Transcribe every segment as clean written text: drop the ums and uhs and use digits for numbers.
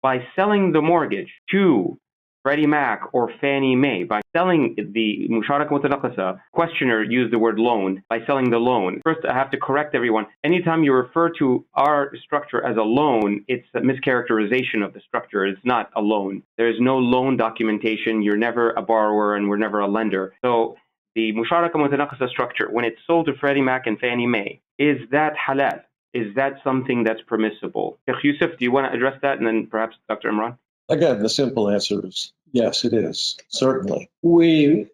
by selling the mortgage to Freddie Mac or Fannie Mae, by selling the Musharakah Mutanaqisah, questioner used the word loan, by selling the loan. First, I have to correct everyone. Anytime you refer to our structure as a loan, it's a mischaracterization of the structure. It's not a loan. There's no loan documentation. You're never a borrower and we're never a lender. So the Musharakah Mutanaqisah structure, when it's sold to Freddie Mac and Fannie Mae, is that halal? Is that something that's permissible? Sheikh Yusuf, do you want to address that? And then perhaps Dr. Imran? Again, the simple answer is yes, it is, certainly. We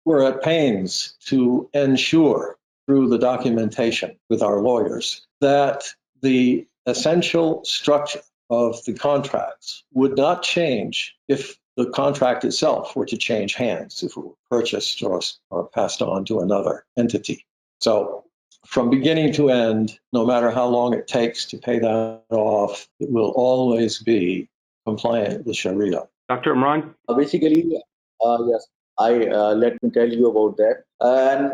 were at pains to ensure through the documentation with our lawyers that the essential structure of the contracts would not change if the contract itself were to change hands, if it were purchased or passed on to another entity. So from beginning to end, no matter how long it takes to pay that off, it will always be compliant with Sharia. Dr. Imran? Basically, yes, let me tell you about that. And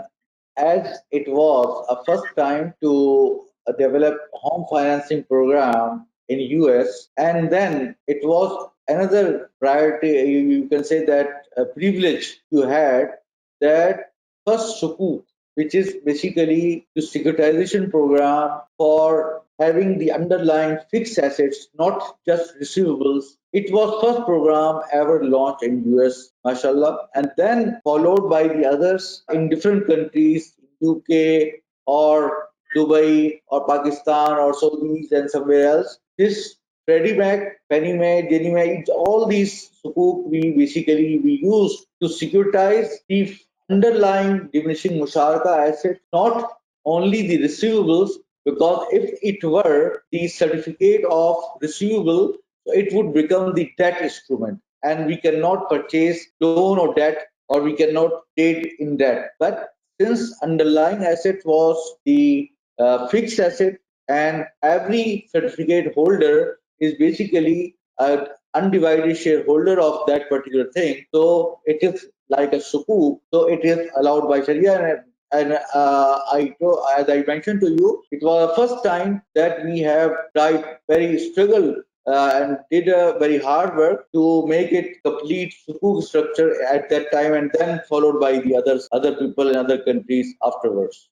as it was a first time to develop home financing program in US, and then it was another priority, you can say that a privilege you had, that first Sukuk, which is basically the securitization program for having the underlying fixed assets, not just receivables. It was first program ever launched in US, mashallah, and then followed by the others in different countries, UK or Dubai or Pakistan or Saudis and somewhere else. This Freddie Mac, Fannie Mae, Ginnie Mae, all these sukuk we use to securitize the underlying diminishing musharaka asset, not only the receivables, because if it were the certificate of receivable, it would become the debt instrument, and we cannot purchase loan or debt, or we cannot trade in debt. But since underlying asset was the fixed asset, and every certificate holder is basically an undivided shareholder of that particular thing, so it is like a sukuk, so it is allowed by Sharia. And as I mentioned to you, it was the first time that we have tried very struggle and did a very hard work to make it complete sukuk structure at that time, and then followed by the other people in other countries afterwards.